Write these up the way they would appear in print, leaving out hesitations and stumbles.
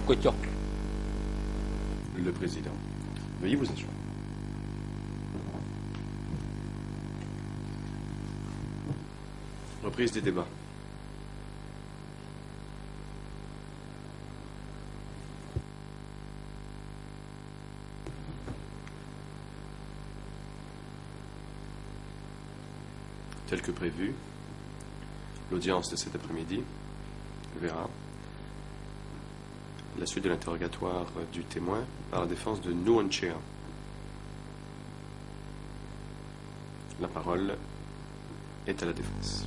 거죠. Le président. Veuillez vous asseoir. Reprise des débats. Tel que prévu, l'audience de cet après-midi verra la suite de l'interrogatoire du témoin par la défense de Nguyen Chia. La parole est à la défense.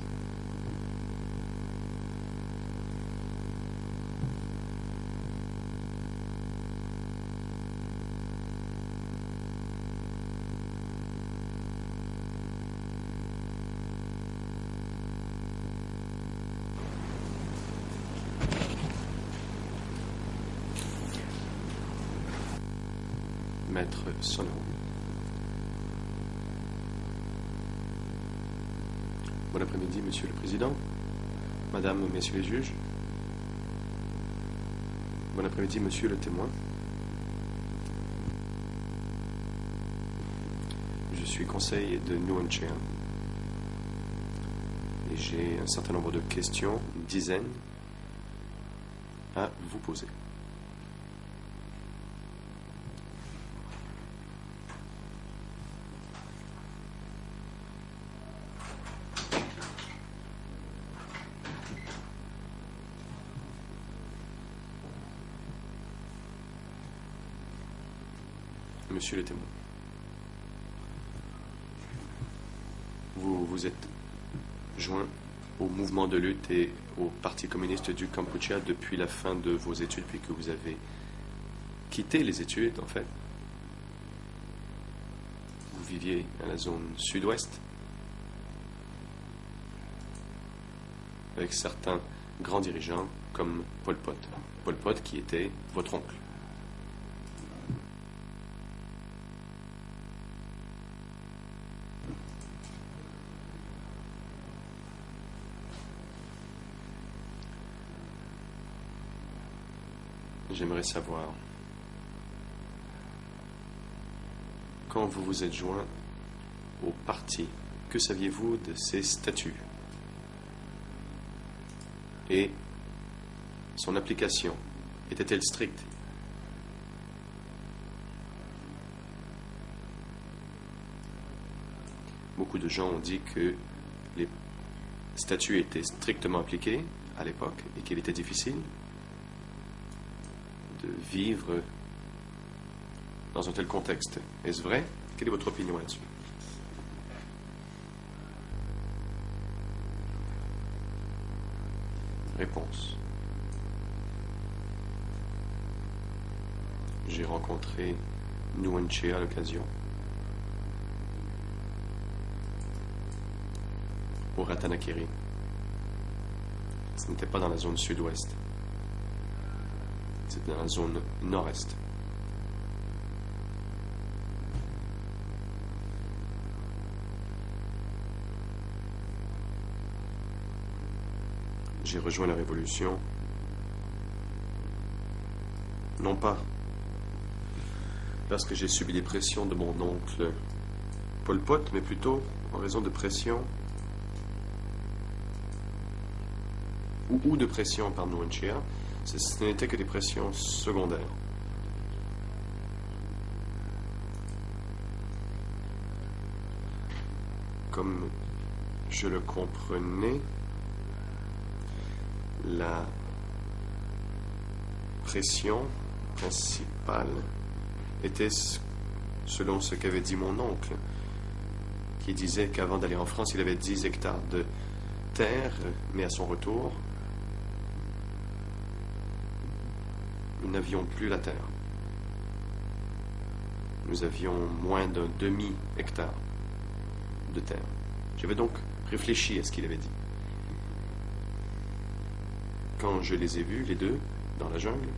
Maître Sono. Bon après-midi, Monsieur le Président, Madame, Messieurs les juges. Bon après-midi, Monsieur le témoin. Je suis conseil de Nguyen Chia et j'ai un certain nombre de questions, une dizaine, à vous poser. Monsieur le témoin, vous vous êtes joint au mouvement de lutte et au Parti communiste du Kampuchea depuis la fin de vos études, puis que vous avez quitté les études, en fait. Vous viviez à la zone sud-ouest, avec certains grands dirigeants comme Pol Pot. Pol Pot qui était votre oncle. J'aimerais savoir, quand vous vous êtes joint au parti, que saviez-vous de ses statuts et son application? Était-elle stricte? Beaucoup de gens ont dit que les statuts étaient strictement appliqués à l'époque et qu'il était difficile de vivre dans un tel contexte. Est-ce vrai? Quelle est votre opinion là-dessus? Réponse. J'ai rencontré Nguyen Chia à l'occasion au Ratanakiri. Ce n'était pas dans la zone sud-ouest. C'était dans la zone nord-est. J'ai rejoint la Révolution, non pas parce que j'ai subi les pressions de mon oncle Pol Pot, mais plutôt en raison de pression ou de pression par Nguyen Chia. Ce n'était que des pressions secondaires. Comme je le comprenais, la pression principale était, selon ce qu'avait dit mon oncle, qui disait qu'avant d'aller en France, il avait 10 hectares de terre, mais à son retour, nous n'avions plus la terre. Nous avions moins d'un demi-hectare de terre. J'avais donc réfléchi à ce qu'il avait dit. Quand je les ai vus, les deux, dans la jungle,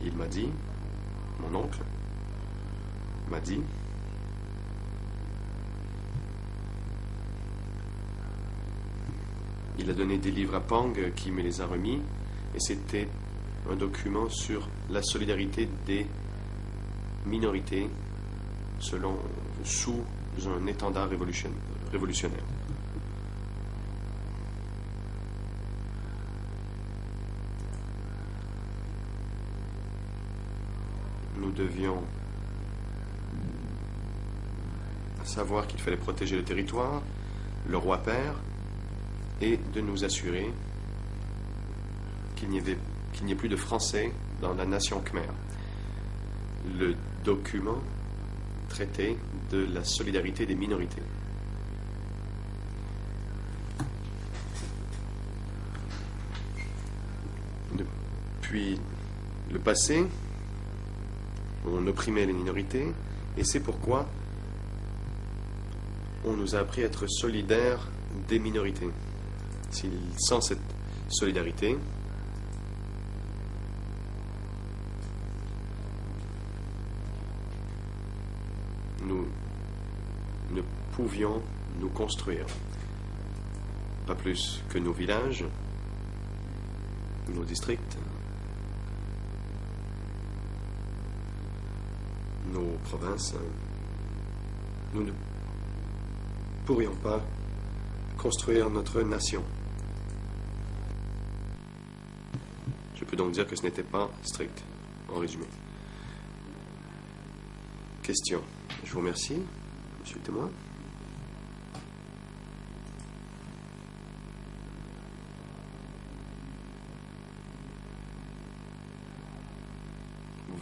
il m'a dit, mon oncle m'a dit, Il a donné des livres à Pang qui me les a remis, et c'était un document sur la solidarité des minorités sous un étendard révolutionnaire. Nous devions savoir qu'il fallait protéger le territoire, le roi père, et de nous assurer qu'il n'y ait plus de Français dans la nation Khmer. Le document traitait de la solidarité des minorités. Depuis le passé, on opprimait les minorités, et c'est pourquoi on nous a appris à être solidaires des minorités. Sans cette solidarité, nous ne pouvions nous construire, pas plus que nos villages, nos districts, nos provinces. Nous ne pourrions pas construire notre nation. Je peux donc dire que ce n'était pas strict, en résumé. Question. Je vous remercie, monsieur le témoin.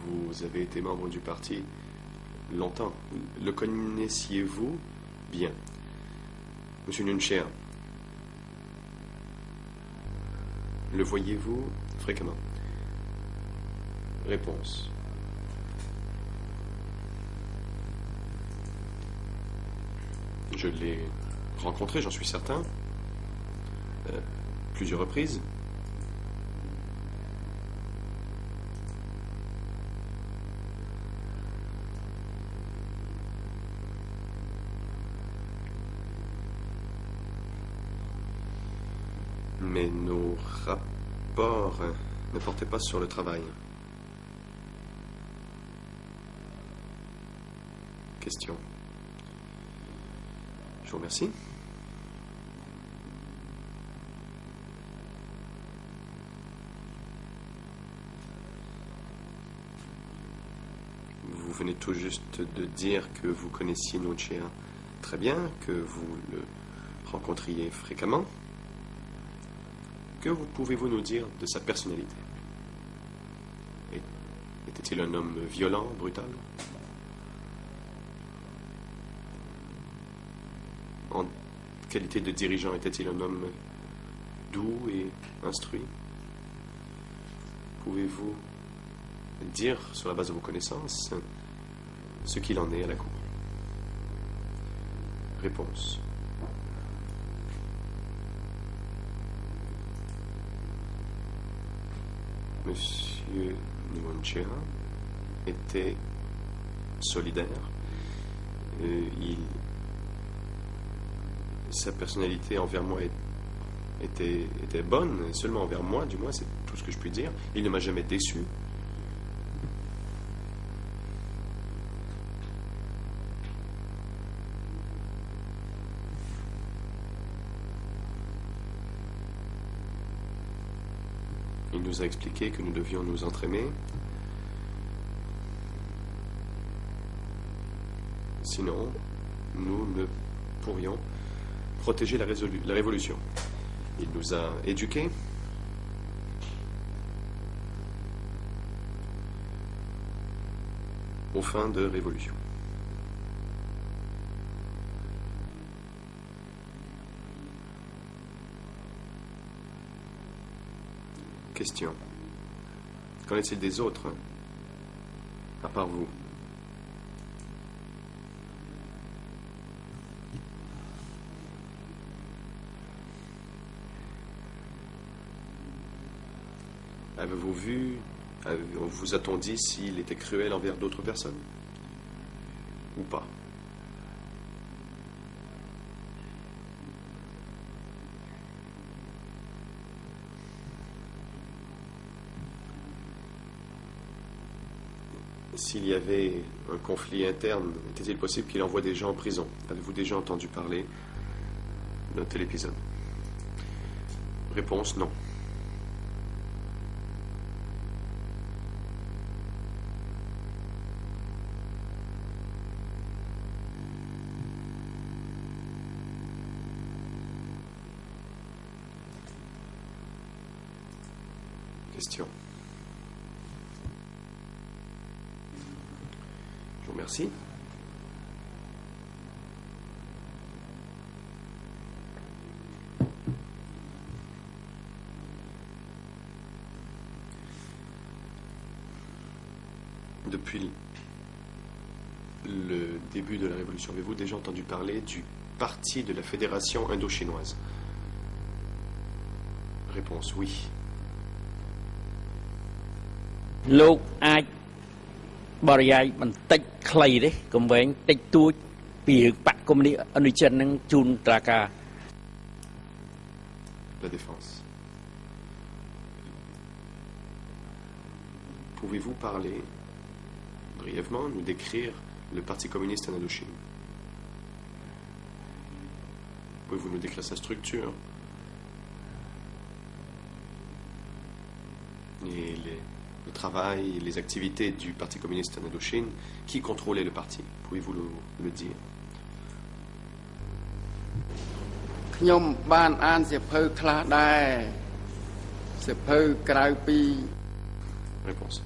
Vous avez été membre du parti longtemps. Le connaissiez-vous bien? Monsieur Nunchea, le voyez-vous fréquemment? Réponse. Je l'ai rencontré, j'en suis certain, plusieurs reprises. Mais nos rapports ne portaient pas sur le travail. Question. Je vous remercie. Vous venez tout juste de dire que vous connaissiez Nunchea très bien, que vous le rencontriez fréquemment. Que pouvez-vous nous dire de sa personnalité? Était-il un homme violent, brutal? En qualité de dirigeant, était-il un homme doux et instruit? Pouvez-vous dire, sur la base de vos connaissances, ce qu'il en est à la cour? Réponse. Monsieur Nunchea était solidaire. Sa personnalité envers moi était bonne, seulement envers moi, du moins, c'est tout ce que je puis dire. Il ne m'a jamais déçu. Il nous a expliqué que nous devions nous entraîner. Sinon, nous ne pourrions protéger la révolution. Il nous a éduqués. Aux fins de révolution. Question. Qu'en est-il des autres, à part vous? Avez-vous vu, vous a-t-on dit s'il était cruel envers d'autres personnes? Ou pas? s'il y avait un conflit interne, était-il possible qu'il envoie des gens en prison? Avez-vous déjà entendu parler d'un tel épisode? Réponse, non. Question. Je vous remercie. Depuis le début de la Révolution, avez-vous déjà entendu parler du parti de la Fédération indo-chinoise? Réponse, oui. លោកអាចបរិយាយបន្តិចខ្លីទេកុំវែងតិចតួចពីរឿងបកកុម្មុយនីសឥណ្ឌូចិននឹងជូនត្រាការ La défense. Pouvez-vous parler brièvement, nous décrire le Parti communiste en Indochine? Pouvez-vous nous décrire sa structure et le travail, les activités du Parti communiste en Indochine? Qui contrôlait le parti? Pouvez-vous le dire? ខ្ញុំបានអានសៀវភៅខ្លះដែរសៀវភៅក្រៅពី Réponse.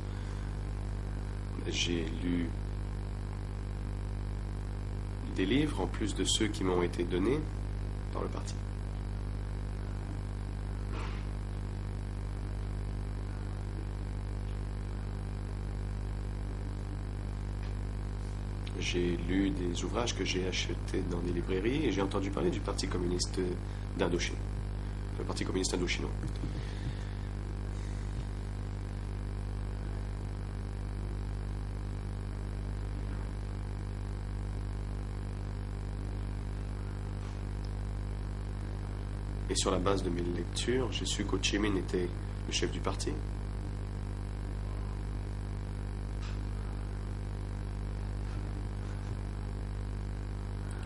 J'ai lu des livres en plus de ceux qui m'ont été donnés par le parti. J'ai lu des ouvrages que j'ai achetés dans des librairies et j'ai entendu parler du Parti communiste d'Indochine, le Parti communiste indochinois. Et sur la base de mes lectures, j'ai su qu'Ho Chi Minh était le chef du parti.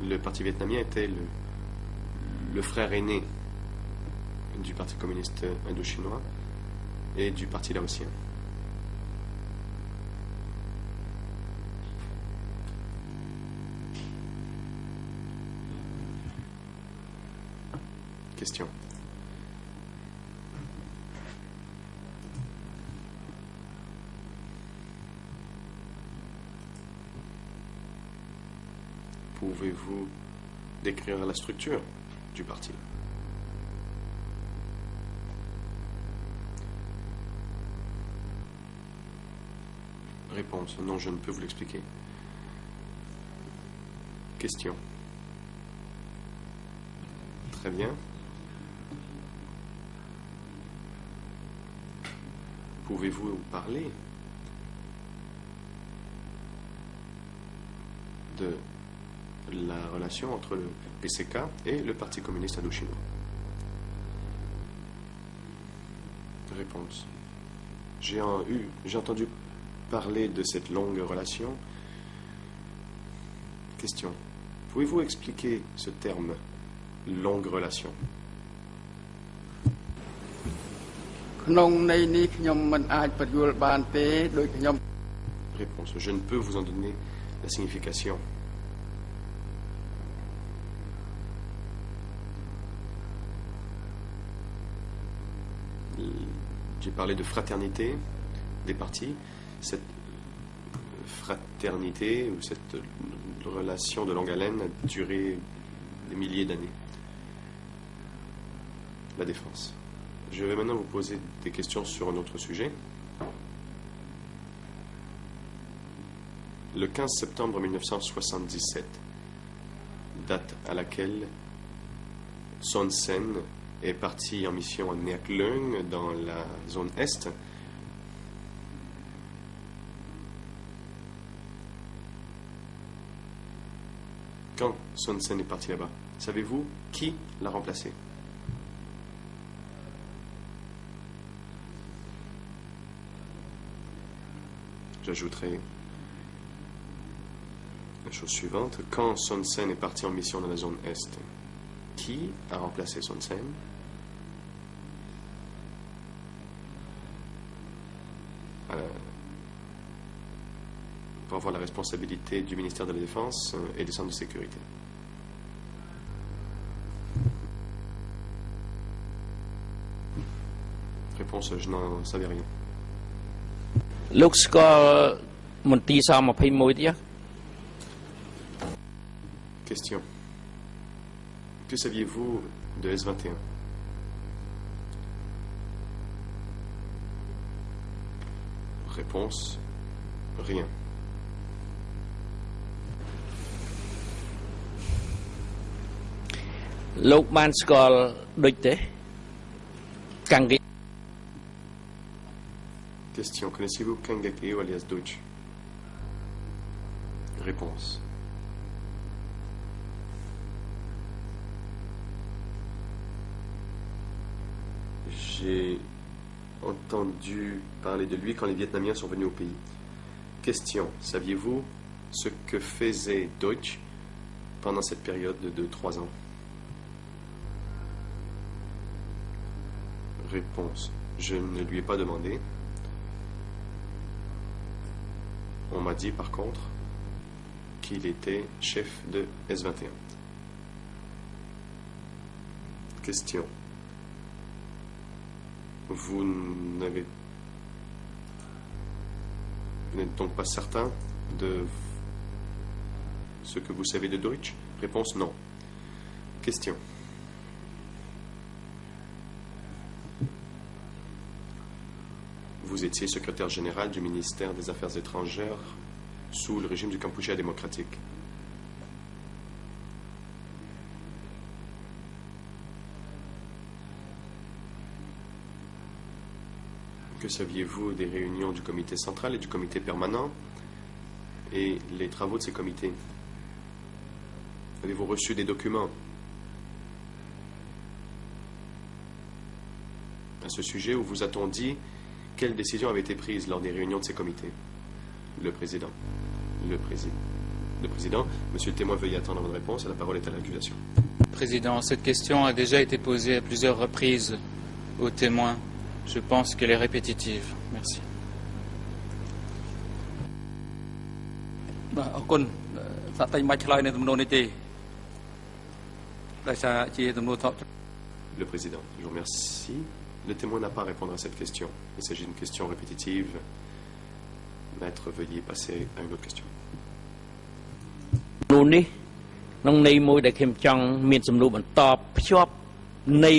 Le parti vietnamien était le frère aîné du Parti communiste indochinois et du Parti laotien. Question. Pouvez-vous décrire la structure du parti? Réponse. Non, je ne peux vous l'expliquer. Question. Très bien. Pouvez-vous parler de la relation entre le PCK et le Parti communiste indochinois? Réponse. J'ai entendu parler de cette longue relation. Question. Pouvez-vous expliquer ce terme, longue relation? ក្នុងន័យនេះខ្ញុំមិនអាចបញ្យល់បានទេដោយខ្ញុំ Réponse. Je ne peux vous en donner la signification. J'ai parlé de fraternité des partis. Cette fraternité ou cette relation de longue haleine a duré des milliers d'années. La défense. Je vais maintenant vous poser des questions sur un autre sujet. Le 15 septembre 1977, date à laquelle Son Sen est parti en mission à Neak Luang dans la zone Est. Quand Son Sen est parti là-bas, savez-vous qui l'a remplacé? J'ajouterai La chose suivante, quand Son Sen est parti en mission dans la zone Est, qui a remplacé Son Sen? Pour avoir la responsabilité du ministère de la Défense et des centres de sécurité. Réponse, je n'en savais rien. លោកស្គាល់មន្ទីរស-21 ទេ Question. Que saviez-vous de S-21? Réponse, rien. លោកបានស្គាល់ដូចទេកាំងគេ Question. Connaissez-vous Kangakeo alias Deutsch? Réponse. J'ai entendu parler de lui quand les Vietnamiens sont venus au pays. Question. Saviez-vous ce que faisait Deutsch pendant cette période de 3 ans? Réponse. Je ne lui ai pas demandé. On m'a dit par contre qu'il était chef de S-21. Question. Vous n'êtes donc pas certain de ce que vous savez de Deutsch? Réponse non. Question. Vous étiez secrétaire général du ministère des Affaires étrangères sous le régime du Kampuchea démocratique. Que saviez-vous des réunions du comité central et du comité permanent et les travaux de ces comités? Avez-vous reçu des documents à ce sujet où vous a-t-on dit quelles décisions avaient été prises lors des réunions de ces comités? Le président. Le président. Monsieur le témoin, veuillez attendre votre réponse. La parole est à l'accusation. Président, cette question a déjà été posée à plusieurs reprises aux témoins. Je pense qu'elle est répétitive. Merci. បាទអរគុណសាក់តែមិនឆ្លើយនៅទំនួលនេះទេដោយសារជាទំនួល Le président, je vous remercie. Le témoin n'a pas à répondre à cette question. Il s'agit d'une question répétitive. Maître, veuillez passer à une autre question. នោះនេះក្នុងន័យមួយដែលខ្ញុំចង់មានសំណួរបន្តភ្ជាប់ន័យ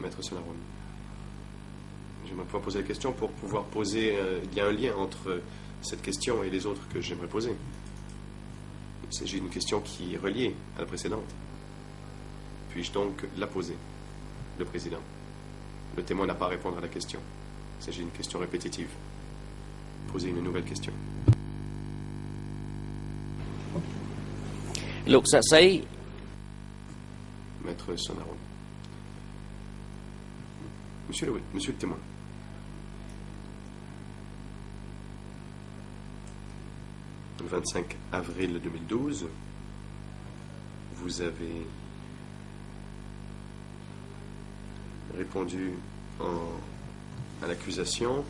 Maître Sonaron. J'aimerais pouvoir poser la question pour pouvoir poser... il y a un lien entre cette question et les autres que j'aimerais poser. Il s'agit d'une question qui est reliée à la précédente. Puis-je donc la poser? Le président. Le témoin n'a pas à répondre à la question. Il s'agit d'une question répétitive. Posez une nouvelle question. លោកសាក់សី Maître Sonaron. Monsieur le témoin. Le 25 avril 2012, vous avez répondu à l'accusation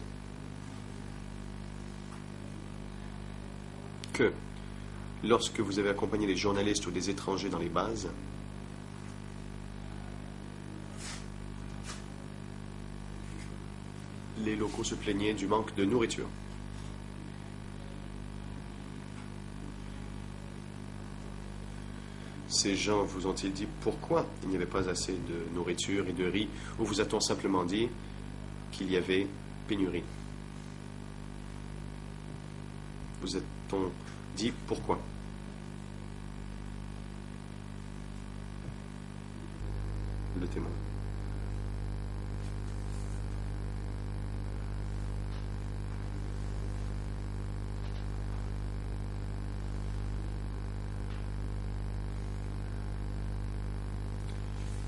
que lorsque vous avez accompagné les journalistes ou des étrangers dans les bases, les locaux se plaignaient du manque de nourriture. Ces gens vous ont-ils dit pourquoi il n'y avait pas assez de nourriture et de riz, ou vous a-t-on simplement dit qu'il y avait pénurie? Vous a-t-on dit pourquoi? Le témoin.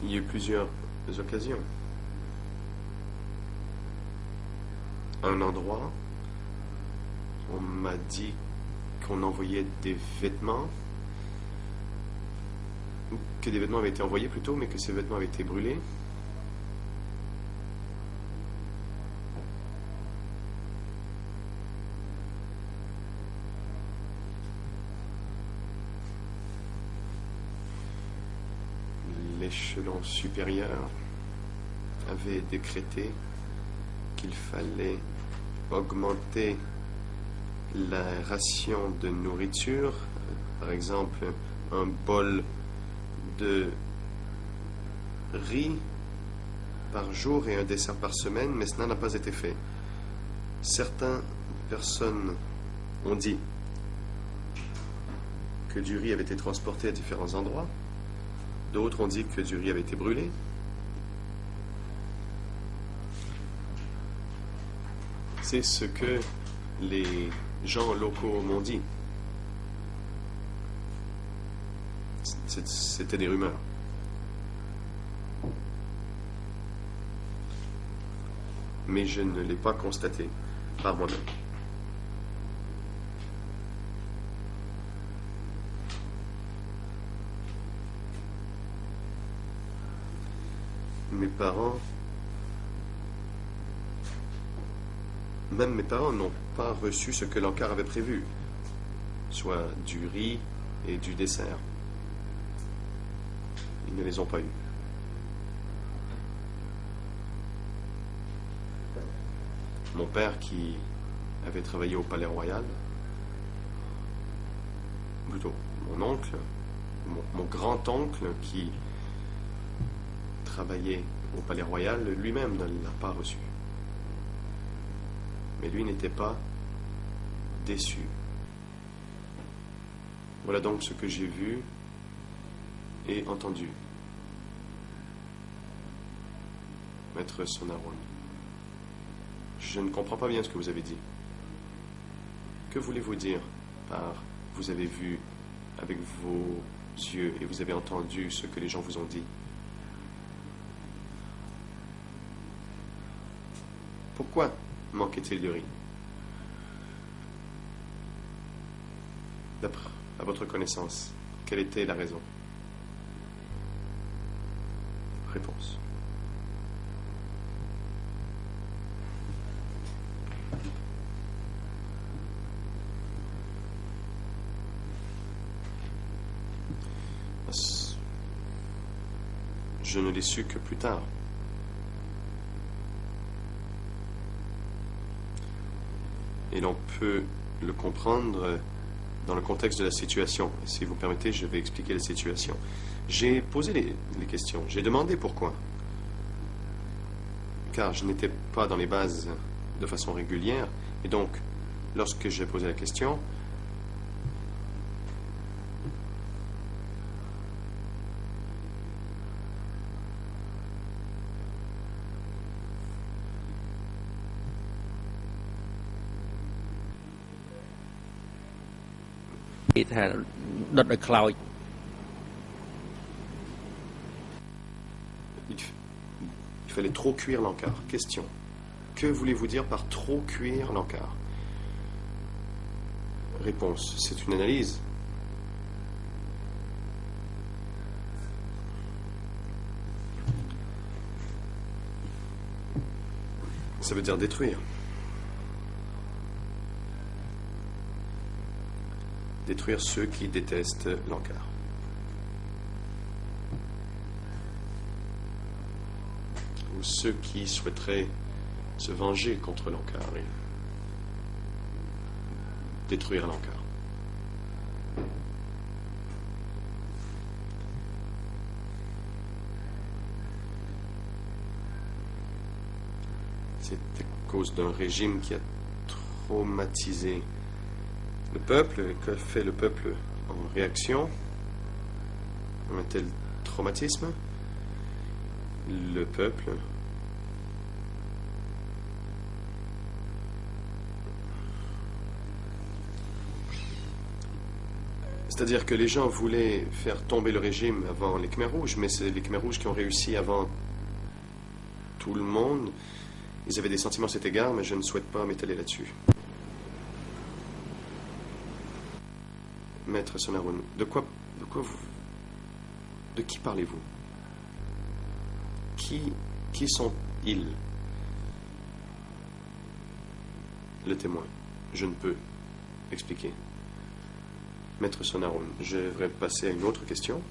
Il y a eu plusieurs occasions. À un endroit, on m'a dit qu'on envoyait des vêtements, ou que des vêtements avaient été envoyés plutôt, mais que ces vêtements avaient été brûlés. L'échelon supérieur avait décrété qu'il fallait augmenter la ration de nourriture, par exemple un bol de riz par jour et un dessert par semaine, mais cela n'a pas été fait. Certaines personnes ont dit que du riz avait été transporté à différents endroits. D'autres ont dit que du riz avait été brûlé. C'est ce que les gens locaux m'ont dit. C'était des rumeurs. Mais je ne l'ai pas constaté par moi-même. Mes parents, même mes parents n'ont pas reçu ce que l'encart avait prévu, soit du riz et du dessert. Ils ne les ont pas eus. Mon père, qui avait travaillé au Palais Royal, plutôt mon oncle, mon grand-oncle qui travaillait au Palais Royal, lui-même ne l'a pas reçu. Mais lui n'était pas déçu. Voilà donc ce que j'ai vu et entendu. Maître Sonaron, je ne comprends pas bien ce que vous avez dit. Que voulez-vous dire par « vous avez vu avec vos yeux et vous avez entendu ce que les gens vous ont dit » ? Pourquoi manquait-il de riz? D'après à votre connaissance, quelle était la raison? Réponse. Je ne l'ai su que plus tard. Et l'on peut le comprendre dans le contexte de la situation. Si vous permettez, je vais expliquer la situation. J'ai posé les questions. J'ai demandé pourquoi. Car je n'étais pas dans les bases de façon régulière. Et donc, lorsque j'ai posé la question, Thì thà đợt ở cloud il fallait trop cuire l'encart. Question. Que voulez-vous dire par trop cuire l'encart? Réponse. C'est une analyse. Ça veut dire détruire. Détruire ceux qui détestent l'encart. Ou ceux qui souhaiteraient se venger contre l'encart et détruire l'encart. C'est à cause d'un régime qui a traumatisé le peuple. Que fait le peuple en réaction à un tel traumatisme? Le peuple c'est-à-dire que les gens voulaient faire tomber le régime avant les Khmers rouges, mais c'est les Khmers rouges qui ont réussi avant tout le monde. Ils avaient des sentiments à cet égard, mais je ne souhaite pas m'étaler là-dessus. Maître Sonaroun, de qui parlez-vous? Qui sont-ils? Le témoin. Je ne peux expliquer. Maître Sonaroun, je devrais passer à une autre question.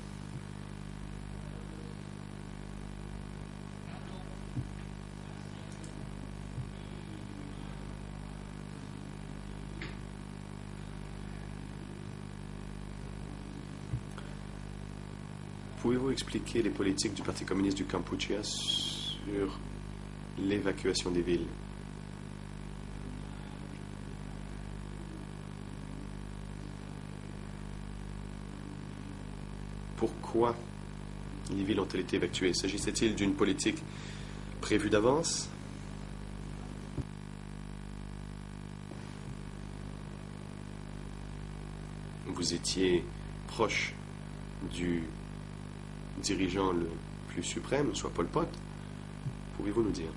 Pouvez-vous expliquer les politiques du Parti communiste du Kampuchea sur l'évacuation des villes? Pourquoi les villes ont-elles été évacuées? S'agissait-il d'une politique prévue d'avance? Vous étiez proche du dirigeant le plus suprême, soit Pol Pot. Pouvez-vous nous dire?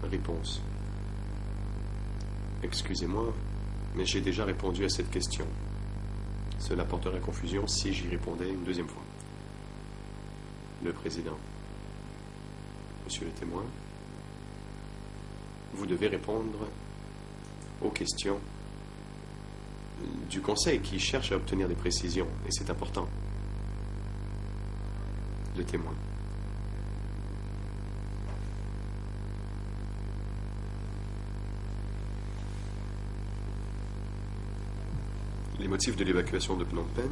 Réponse. Excusez-moi, mais j'ai déjà répondu à cette question. Cela porterait confusion si j'y répondais une deuxième fois. Le président. Monsieur le témoin, vous devez répondre aux questions du Conseil qui cherche à obtenir des précisions, et c'est important. Le témoin. Les motifs de l'évacuation de Phnom Penh,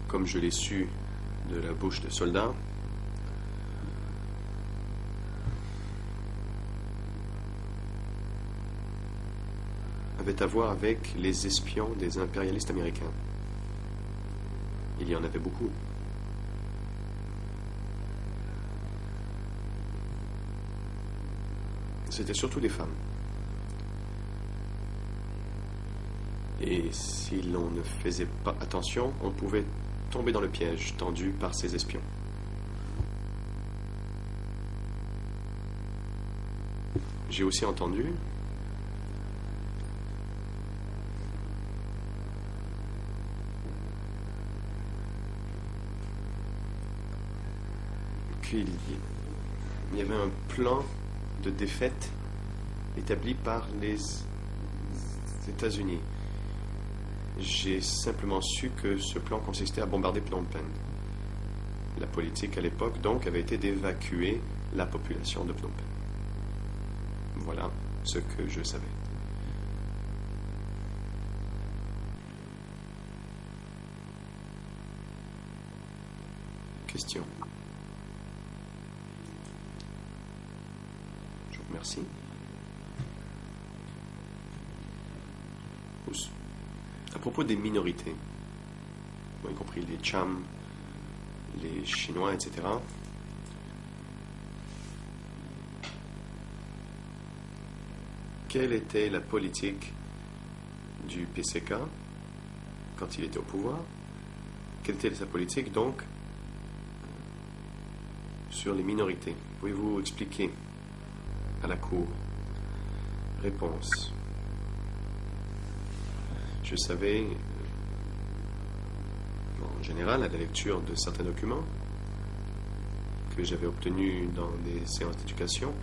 comme je l'ai su de la bouche de soldats, avait à voir avec les espions des impérialistes américains. Il y en avait beaucoup. C'était surtout des femmes. Et si l'on ne faisait pas attention, on pouvait tomber dans le piège tendu par ces espions. J'ai aussi entendu qu'il y avait un plan de défaite établi par les États-Unis. J'ai simplement su que ce plan consistait à bombarder Phnom Penh. La politique à l'époque, donc, avait été d'évacuer la population de Phnom Penh. Voilà ce que je savais. Question. Je vous remercie. À propos des minorités, y compris les Cham, les Chinois, etc., quelle était la politique du PCK quand il était au pouvoir? Quelle était sa politique, donc, sur les minorités? Pouvez-vous expliquer à la Cour? Réponse. Je savais, en général, à la lecture de certains documents que j'avais obtenus dans des séances d'éducation,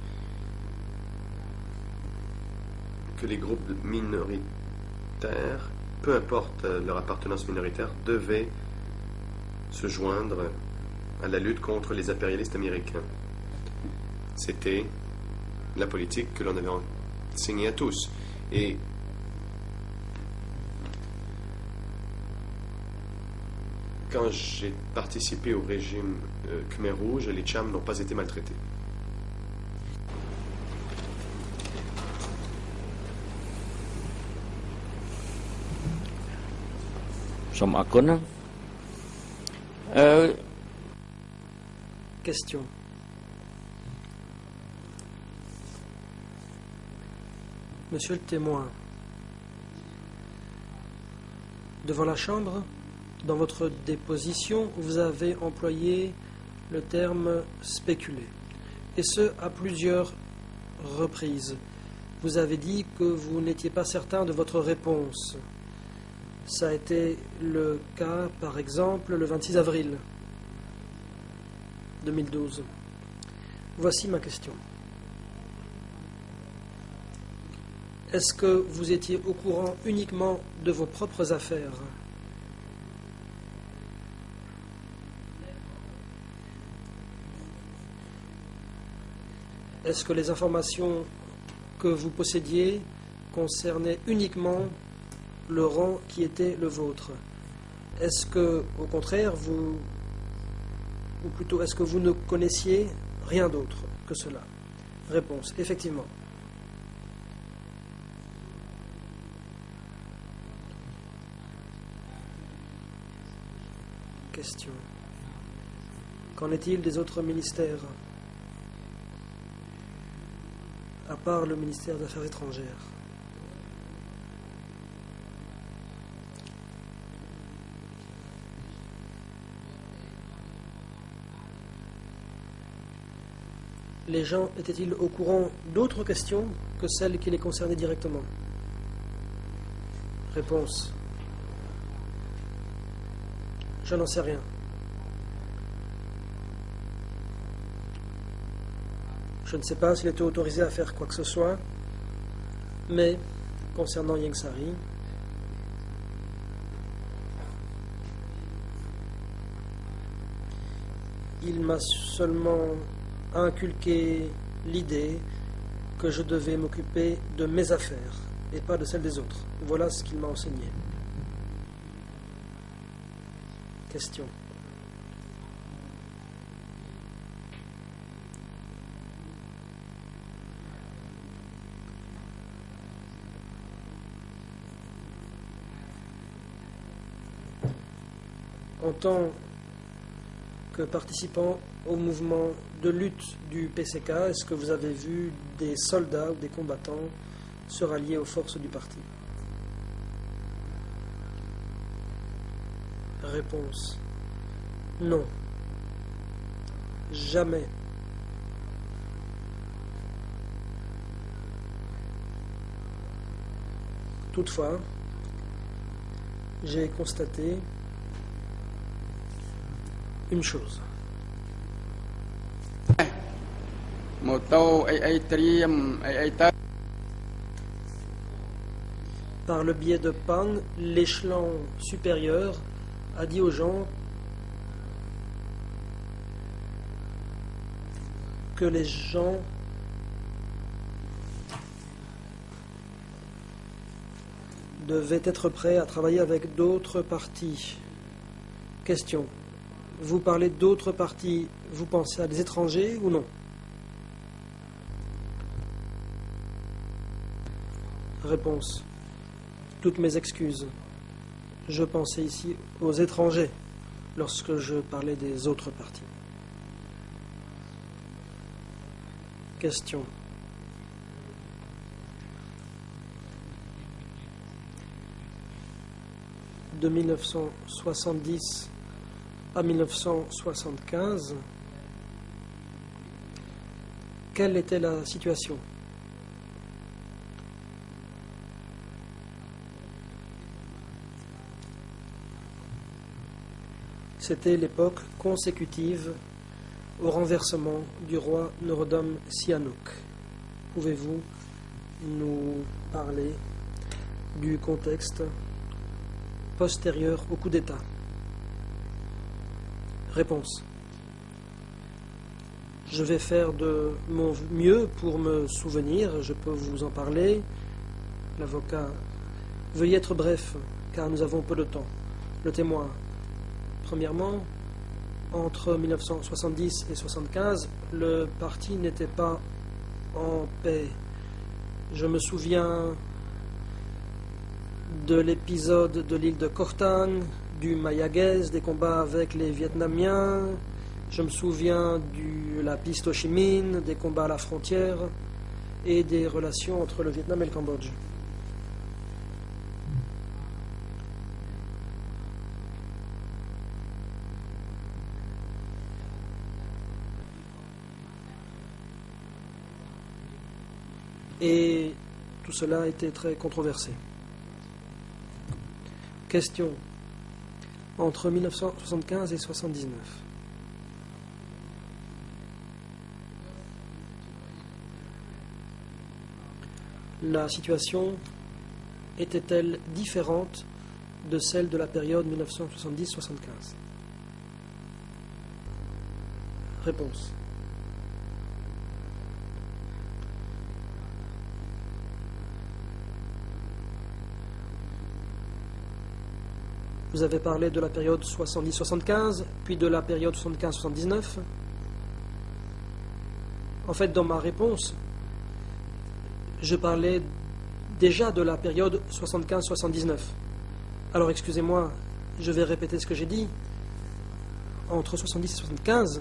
que les groupes minoritaires, peu importe leur appartenance minoritaire, devaient se joindre à la lutte contre les impérialistes américains. C'était la politique que l'on avait enseignée à tous. Et quand j'ai participé au régime Khmer Rouge, les Cham n'ont pas été maltraités. Question. Monsieur le témoin, devant la Chambre, dans votre déposition, vous avez employé le terme spéculer. et ce à plusieurs reprises. Vous avez dit que vous n'étiez pas certain de votre réponse. Ça a été le cas, par exemple, le 26 avril 2012. Voici ma question. Est-ce que vous étiez au courant uniquement de vos propres affaires ? Est-ce que les informations que vous possédiez concernaient uniquement le rang qui était le vôtre? Est-ce que, au contraire, ou plutôt, est-ce que vous ne connaissiez rien d'autre que cela? Réponse, effectivement. Question. Qu'en est-il des autres ministères, à part le ministère des Affaires étrangères? Les gens étaient-ils au courant d'autres questions que celles qui les concernaient directement? Réponse. Je n'en sais rien. Je ne sais pas s'il était autorisé à faire quoi que ce soit, mais concernant Ieng Sary, il m'a seulement inculqué l'idée que je devais m'occuper de mes affaires et pas de celles des autres. Voilà ce qu'il m'a enseigné. Question. En tant que participant au mouvement de lutte du PCK, est-ce que vous avez vu des soldats ou des combattants se rallier aux forces du parti? Réponse. Non. Jamais. Toutefois, j'ai constaté une chose. ម៉ូតូអីត្រៀមអីទៅ Par le biais de Pan, l'échelon supérieur a dit aux gens que les gens devaient être prêts à travailler avec d'autres partis. Question. Vous parlez d'autres partis, vous pensez à des étrangers ou non? Réponse. Toutes mes excuses. Je pensais ici aux étrangers lorsque je parlais des autres partis. Question. De 1970 à 1975, quelle était la situation? C'était l'époque consécutive au renversement du roi Norodom Sihanouk. Pouvez-vous nous parler du contexte postérieur au coup d'État? Réponse. Je vais faire de mon mieux pour me souvenir, je peux vous en parler. L'avocat, veuillez être bref, car nous avons peu de temps. Le témoin. Premièrement, entre 1970 et 1975, le parti n'était pas en paix. Je me souviens de l'épisode de l'île de Kortan, du Mayagès, des combats avec les Vietnamiens. Je me souviens de la piste Ho Chi Minh, des combats à la frontière et des relations entre le Vietnam et le Cambodge. et tout cela a été très controversé. Question. Entre 1975 et 1979. La situation était-elle différente de celle de la période 1970-75? Réponse. Vous avez parlé de la période 70-75, puis de la période 75-79. En fait, dans ma réponse, je parlais déjà de la période 75-79. Alors, excusez-moi, je vais répéter ce que j'ai dit. Entre 70 et 75,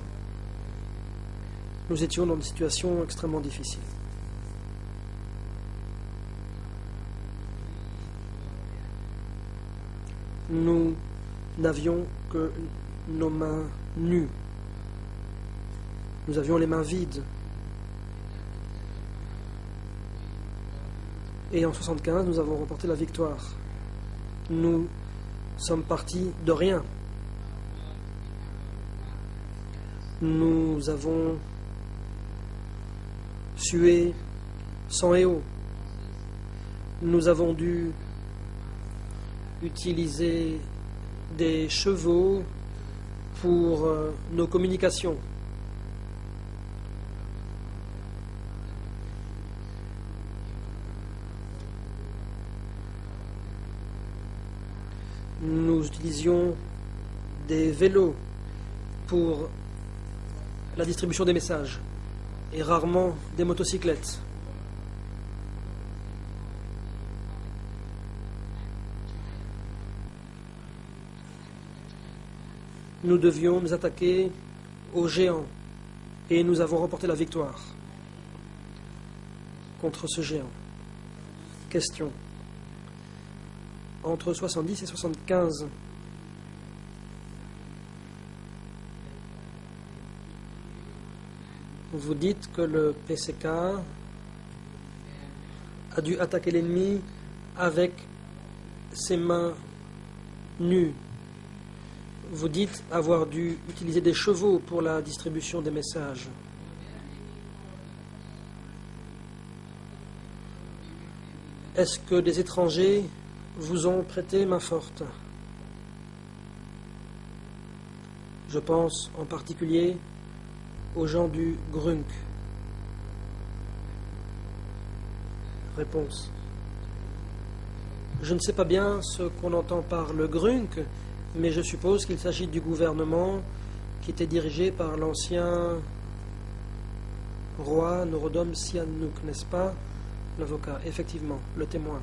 nous étions dans des situations extrêmement difficiles. Nous n'avions que nos mains nues. Nous avions les mains vides. Et en 75, nous avons remporté la victoire. Nous sommes partis de rien. Nous avons sué sang et eau. Nous avons dû utiliser des chevaux pour nos communications. Nous utilisions des vélos pour la distribution des messages et rarement des motocyclettes. Nous devions nous attaquer aux géants et nous avons remporté la victoire contre ce géant. Question. Entre 70 et 75, vous dites que le PCK a dû attaquer l'ennemi avec ses mains nues. Vous dites avoir dû utiliser des chevaux pour la distribution des messages. Est-ce que des étrangers vous ont prêté main forte? Je pense en particulier aux gens du Grunk. Réponse. Je ne sais pas bien ce qu'on entend par le Grunk, mais je suppose qu'il s'agit du gouvernement qui était dirigé par l'ancien roi Norodom Sihanouk, n'est-ce pas? L'avocat, effectivement, le témoin.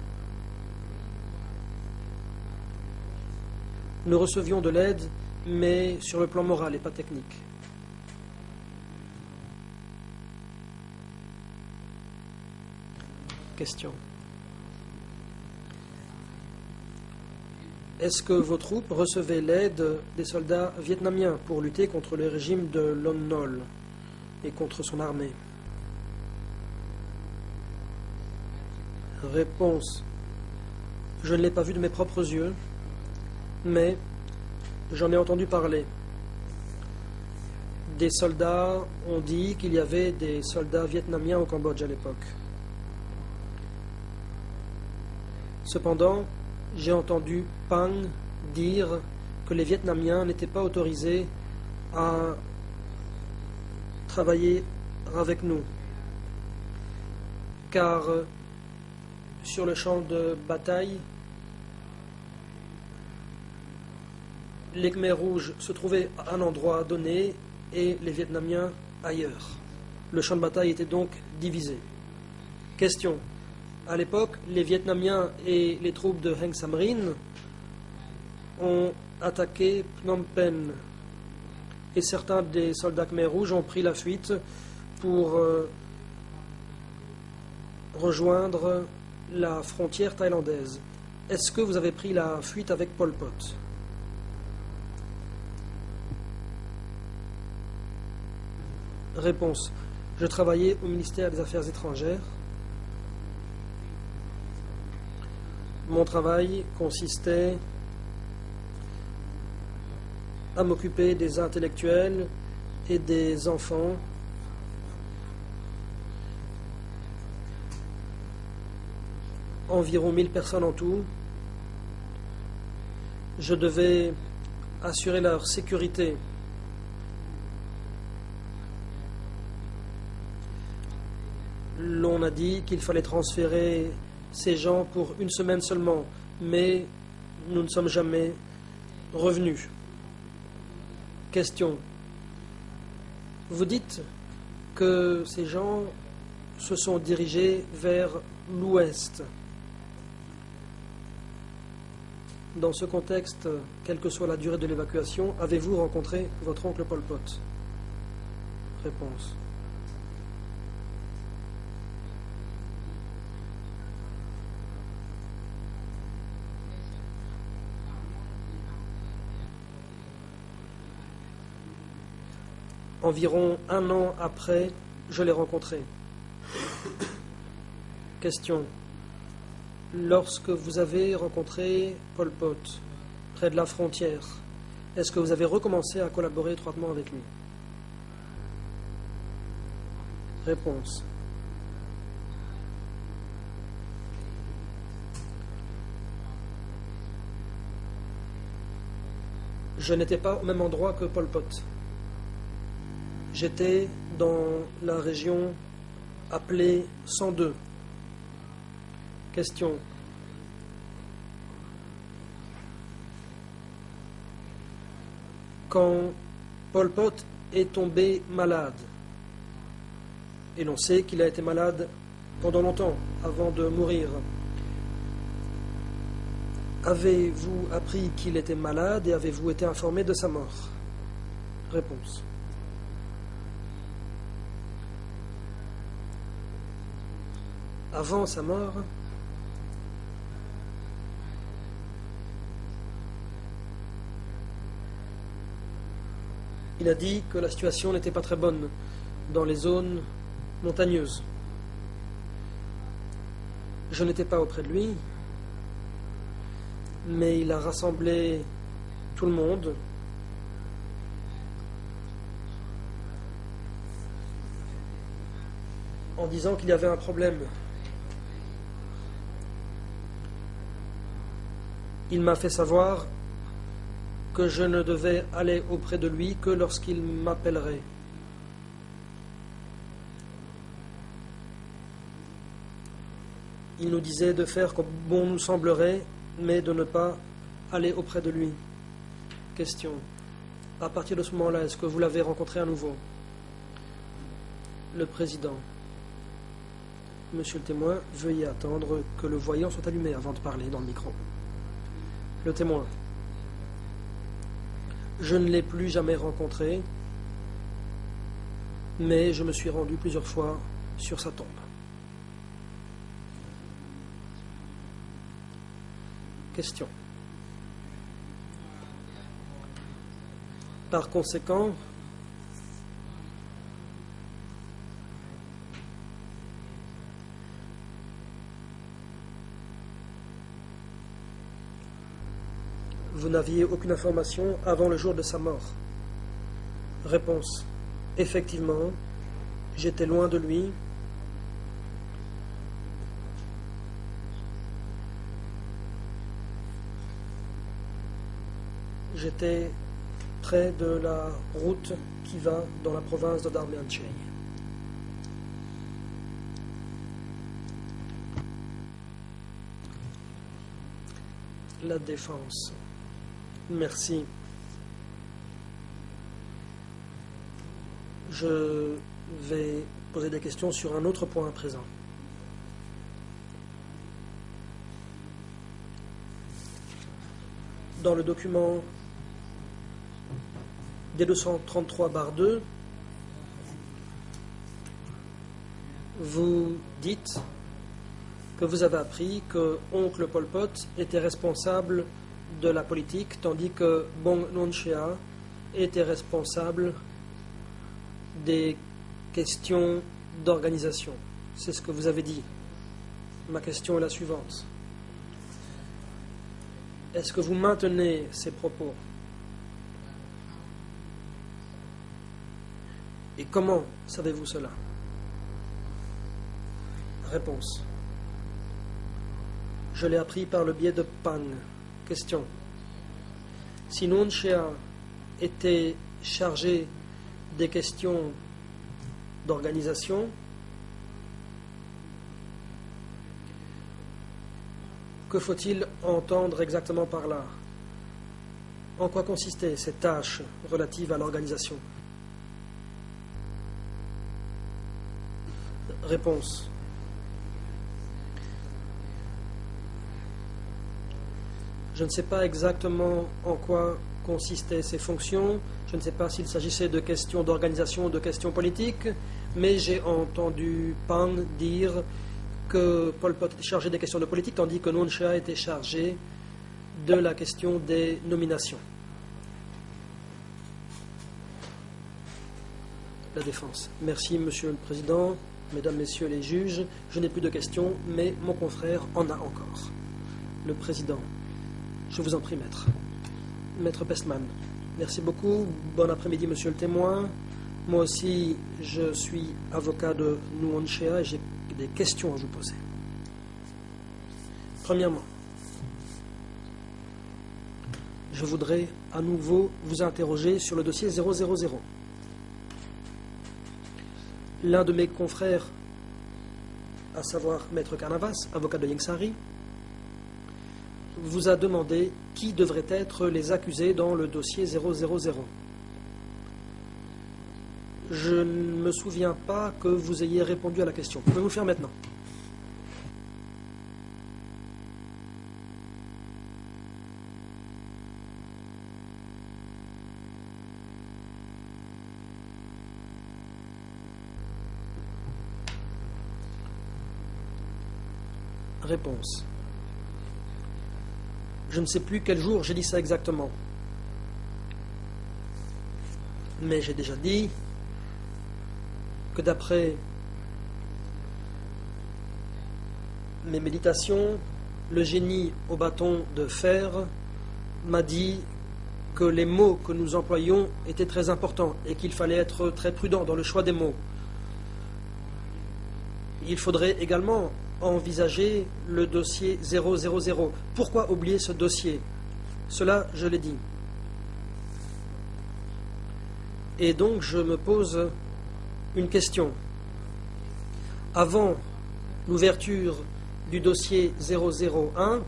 Nous recevions de l'aide, mais sur le plan moral et pas technique. Question. Est-ce que vos troupes recevaient l'aide des soldats vietnamiens pour lutter contre le régime de Lon Nol et contre son armée? Réponse. Je ne l'ai pas vu de mes propres yeux, mais j'en ai entendu parler. Des soldats ont dit qu'il y avait des soldats vietnamiens au Cambodge à l'époque. Cependant, j'ai entendu Pang dire que les Vietnamiens n'étaient pas autorisés à travailler avec nous, car sur le champ de bataille, les Khmers rouges se trouvaient à un endroit donné et les Vietnamiens ailleurs. Le champ de bataille était donc divisé. Question. À l'époque, les Vietnamiens et les troupes de Heng Samrin ont attaqué Phnom Penh et certains des soldats Khmers rouges ont pris la fuite pour rejoindre la frontière thaïlandaise. Est-ce que vous avez pris la fuite avec Pol Pot? Réponse. Je travaillais au ministère des Affaires étrangères Mon travail consistait à m'occuper des intellectuels et des enfants environ 1000 personnes en tout. Je devais assurer leur sécurité. L'on a dit qu'il fallait transférer ces gens pour une semaine seulement, mais nous ne sommes jamais revenus. Question. Vous dites que ces gens se sont dirigés vers l'ouest. Dans ce contexte, quelle que soit la durée de l'évacuation, avez-vous rencontré votre oncle Pol Pot? Réponse. Environ 1 an après, je l'ai rencontré. Question. Lorsque vous avez rencontré Pol Pot, près de la frontière, est-ce que vous avez recommencé à collaborer étroitement avec lui? Réponse. Je n'étais pas au même endroit que Pol Pot. J'étais dans la région appelée 102. Question. Quand Pol Pot est tombé malade, et l'on sait qu'il a été malade pendant longtemps avant de mourir, avez-vous appris qu'il était malade et avez-vous été informé de sa mort? Réponse. Avant sa mort, il a dit que la situation n'était pas très bonne dans les zones montagneuses. Je n'étais pas auprès de lui, mais il a rassemblé tout le monde en disant qu'il y avait un problème. Il m'a fait savoir que je ne devais aller auprès de lui que lorsqu'il m'appellerait. Il nous disait de faire comme bon nous semblerait, mais de ne pas aller auprès de lui. Question. À partir de ce moment-là, est-ce que vous l'avez rencontré à nouveau? Le président. Monsieur le témoin, veuillez attendre que le voyant soit allumé avant de parler dans le micro. Le témoin. Je ne l'ai plus jamais rencontré, mais je me suis rendu plusieurs fois sur sa tombe. Question. Par conséquent, vous n'aviez aucune information avant le jour de sa mort? Réponse. Effectivement, j'étais loin de lui. J'étais près de la route qui va dans la province de Darmianchey. La défense. Merci. Je vais poser des questions sur un autre point à présent. Dans le document D233/2, vous dites que vous avez appris que oncle Pol Pot était responsable de la politique, tandis que Bong Nonchea était responsable des questions d'organisation. C'est ce que vous avez dit. Ma question est la suivante. Est-ce que vous maintenez ces propos? Et comment savez-vous cela? Réponse. Je l'ai appris par le biais de Pang. Question. Si Nuon Chea était chargé des questions d'organisation, que faut-il entendre exactement par là? En quoi consistaient ces tâches relatives à l'organisation? Réponse. Je ne sais pas exactement en quoi consistaient ces fonctions, je ne sais pas s'il s'agissait de questions d'organisation ou de questions politiques, mais j'ai entendu Pang dire que Pol Pot était chargé des questions de politique, tandis que Nuon Chea était chargé de la question des nominations. La défense. Merci, Monsieur le Président, Mesdames, Messieurs les juges. Je n'ai plus de questions, mais mon confrère en a encore. Le Président. Je vous en prie, Maître. Maître Pestman. Merci beaucoup. Bon après-midi, Monsieur le témoin. Moi aussi, je suis avocat de Nuon Chea et j'ai des questions à vous poser. Premièrement, je voudrais à nouveau vous interroger sur le dossier 000. L'un de mes confrères, à savoir Maître Carnavas, avocat de Yengsari, vous a demandé qui devraient être les accusés dans le dossier 000. Je ne me souviens pas que vous ayez répondu à la question. Pouvez-vous le faire maintenant? Réponse. Je ne sais plus quel jour j'ai dit ça exactement. Mais j'ai déjà dit que d'après mes méditations, le génie au bâton de fer m'a dit que les mots que nous employions étaient très importants et qu'il fallait être très prudent dans le choix des mots. Il faudrait également envisager le dossier 000. Pourquoi oublier ce dossier? Cela, je l'ai dit. Et donc, je me pose une question. Avant l'ouverture du dossier 001,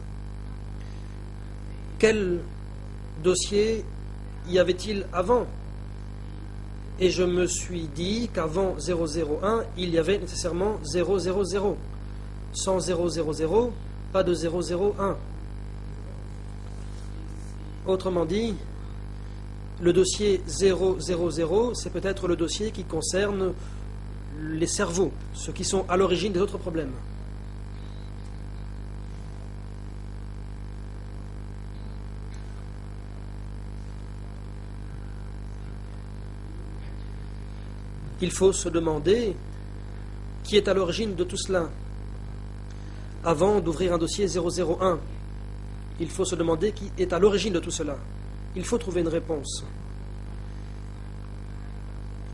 quel dossier y avait-il avant? Et je me suis dit qu'avant 001, il y avait nécessairement 000. Sans 000, pas de 001. Autrement dit, le dossier 000, c'est peut-être le dossier qui concerne les cerveaux, ceux qui sont à l'origine des autres problèmes. Il faut se demander qui est à l'origine de tout cela. Avant d'ouvrir un dossier 001, il faut se demander qui est à l'origine de tout cela. Il faut trouver une réponse.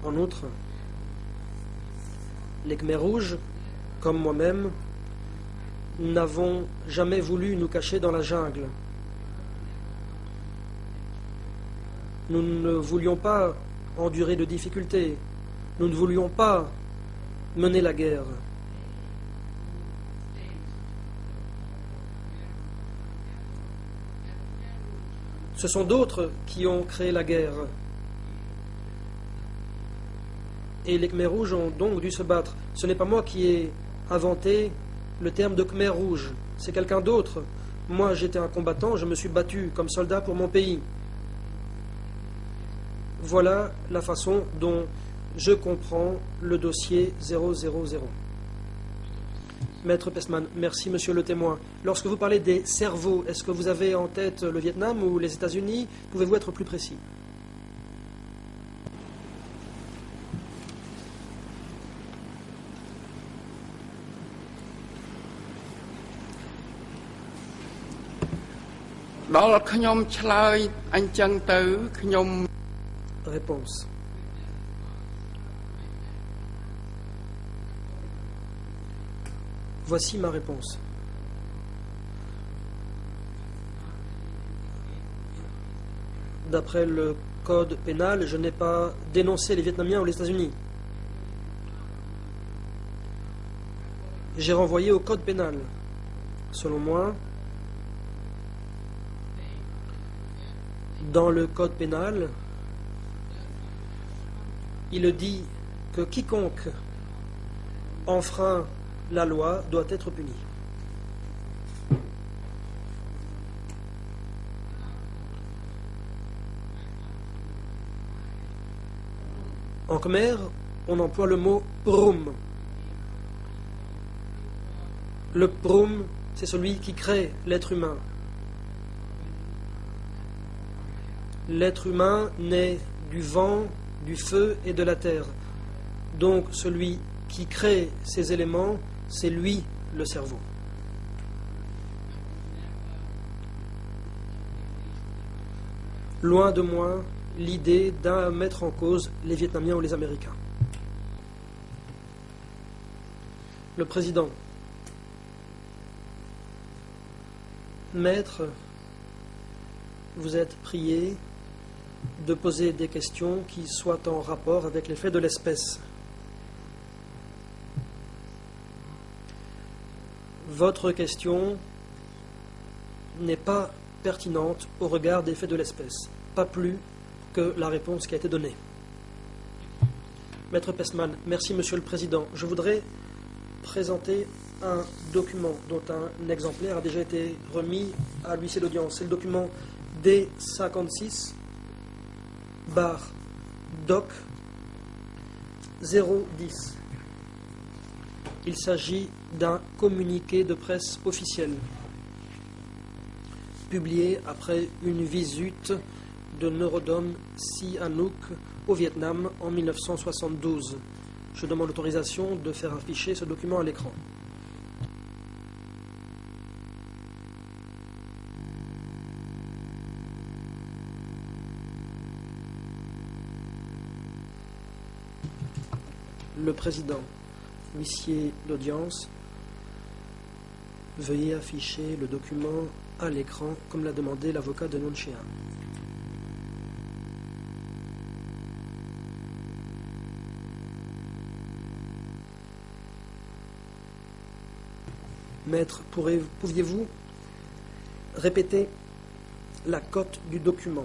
En outre, les Khmers rouges, comme moi-même, n'avons jamais voulu nous cacher dans la jungle. Nous ne voulions pas endurer de difficultés. Nous ne voulions pas mener la guerre. Ce sont d'autres qui ont créé la guerre. Et les Khmers rouges ont donc dû se battre. Ce n'est pas moi qui ai inventé le terme de Khmer rouge. C'est quelqu'un d'autre. Moi, j'étais un combattant, je me suis battu comme soldat pour mon pays. Voilà la façon dont je comprends le dossier 000. Maître Pestman, merci Monsieur le témoin. Lorsque vous parlez des cerveaux, est-ce que vous avez en tête le Vietnam ou les États-Unis? Pouvez-vous être plus précis? ដល់ខ្ញុំឆ្លើយអញ្ចឹងទៅខ្ញុំ Réponse. Voici ma réponse. D'après le code pénal, je n'ai pas dénoncé les Vietnamiens ou les États-Unis. J'ai renvoyé au code pénal. Selon moi, dans le code pénal, il dit que quiconque enfreint la loi doit être puni. En Khmer, on emploie le mot prum. Le prum, c'est celui qui crée l'être humain. L'être humain naît du vent, du feu et de la terre. Donc celui qui crée ces éléments, c'est lui le cerveau. Loin de moi l'idée d'un mettre en cause les Vietnamiens ou les Américains. Le président. Maître, vous êtes prié de poser des questions qui soient en rapport avec les faits de l'espèce. Votre question n'est pas pertinente au regard des faits de l'espèce, pas plus que la réponse qui a été donnée. Maître Pestman, merci Monsieur le Président. Je voudrais présenter un document dont un exemplaire a déjà été remis à l'huissier d'audience. C'est le document D56/Doc 010. Il s'agit d'un communiqué de presse officiel publié après une visite de Norodom Sihanouk au Vietnam en 1972. Je demande l'autorisation de faire afficher ce document à l'écran. Le président, huissier d'audience, veuillez afficher le document à l'écran comme l'a demandé l'avocat de Nguyen Chi Anh. Maître, pouviez-vous répéter la cote du document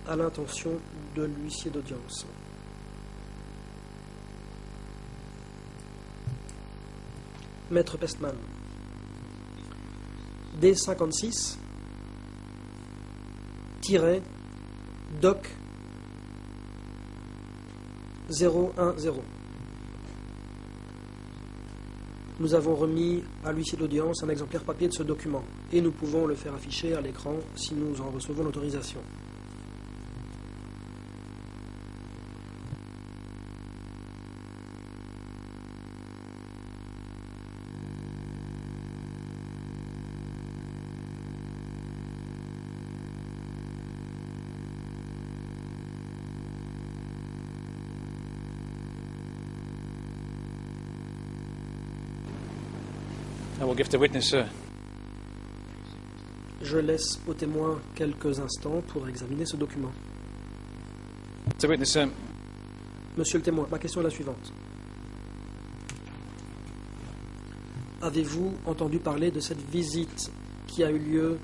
à l'intention de l'huissier d'audience? Maître Pestman. D56-Doc 010. Nous avons remis à l'huissier d'audience un exemplaire papier de ce document et nous pouvons le faire afficher à l'écran si nous en recevons l'autorisation. I will give the witness, Je laisse au témoin quelques instants pour examiner ce document. the witness, Monsieur le témoin, ma question est la suivante. Avez-vous entendu parler de cette visite qui a eu lieu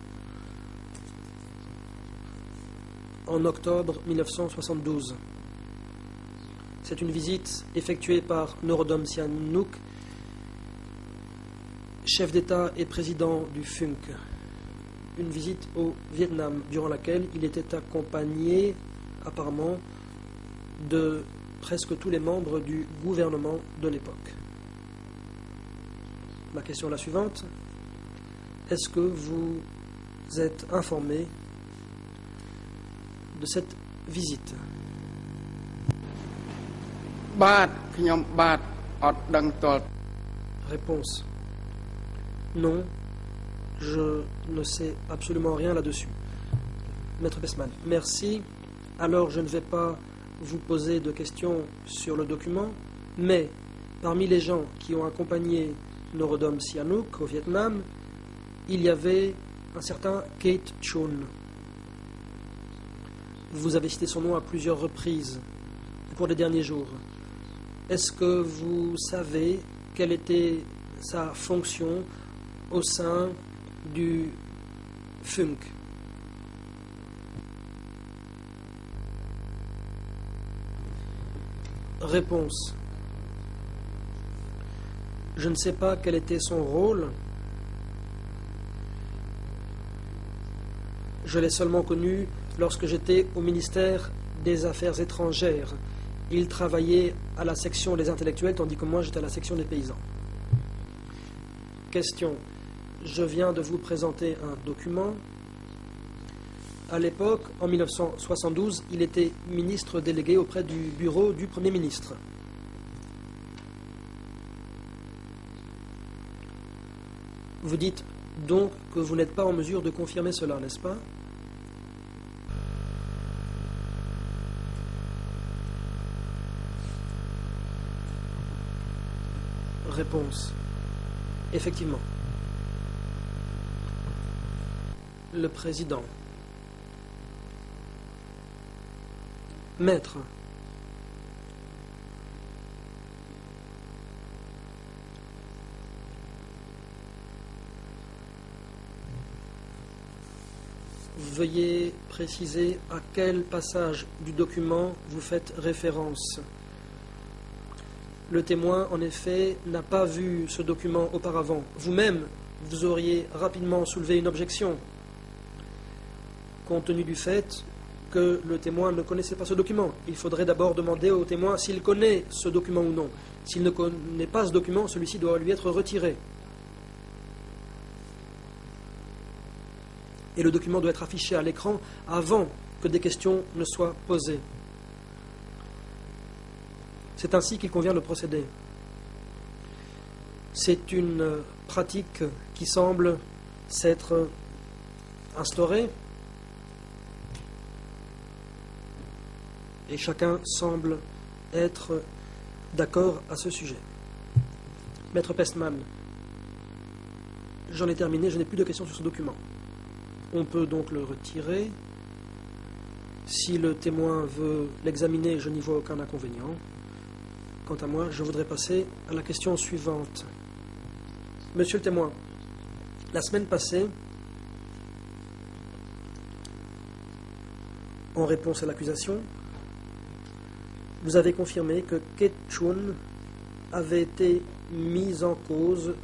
en octobre 1972? C'est une visite effectuée par Norodom Sihanouk, chef d'État et président du FUNC. Une visite au Vietnam durant laquelle il était accompagné apparemment de presque tous les membres du gouvernement de l'époque. Ma question est la suivante. Est-ce que vous êtes informé de cette visite? បាទខ្ញុំបាទអត់ដឹងទាល់ Réponse. Non, Je ne sais absolument rien là-dessus. Maître Pestman, merci. Alors je ne vais pas vous poser de questions sur le document, mais parmi les gens qui ont accompagné Norodom Sihanouk au Vietnam, il y avait un certain Kate Chun. Vous avez cité son nom à plusieurs reprises au cours des derniers jours. Est-ce que vous savez quelle était sa fonction au sein du FUNK? Réponse. Je ne sais pas quel était son rôle. Je l'ai seulement connu lorsque j'étais au ministère des Affaires étrangères. Il travaillait à la section des intellectuels, tandis que moi j'étais à la section des paysans. Question. Je viens de vous présenter un document. À l'époque, en 1972, il était ministre délégué auprès du bureau du Premier ministre. Vous dites donc que vous n'êtes pas en mesure de confirmer cela, n'est-ce pas? Réponse. Effectivement. Le président. Maître. Veuillez préciser à quel passage du document vous faites référence. Le témoin, en effet, n'a pas vu ce document auparavant. Vous-même, vous auriez rapidement soulevé une objection, compte tenu du fait que le témoin ne connaissait pas ce document. Il faudrait d'abord demander au témoin s'il connaît ce document ou non. S'il ne connaît pas ce document, celui-ci doit lui être retiré. Et le document doit être affiché à l'écran avant que des questions ne soient posées. C'est ainsi qu'il convient de procéder. C'est une pratique qui semble s'être instaurée et chacun semble être d'accord à ce sujet. Maître Pestman, j'en ai terminé, je n'ai plus de questions sur ce document. On peut donc le retirer. Si le témoin veut l'examiner, je n'y vois aucun inconvénient. Quant à moi, je voudrais passer à la question suivante. Monsieur le témoin, la semaine passée, en réponse à l'accusation, vous avez confirmé que Kate Chun avait été mise en cause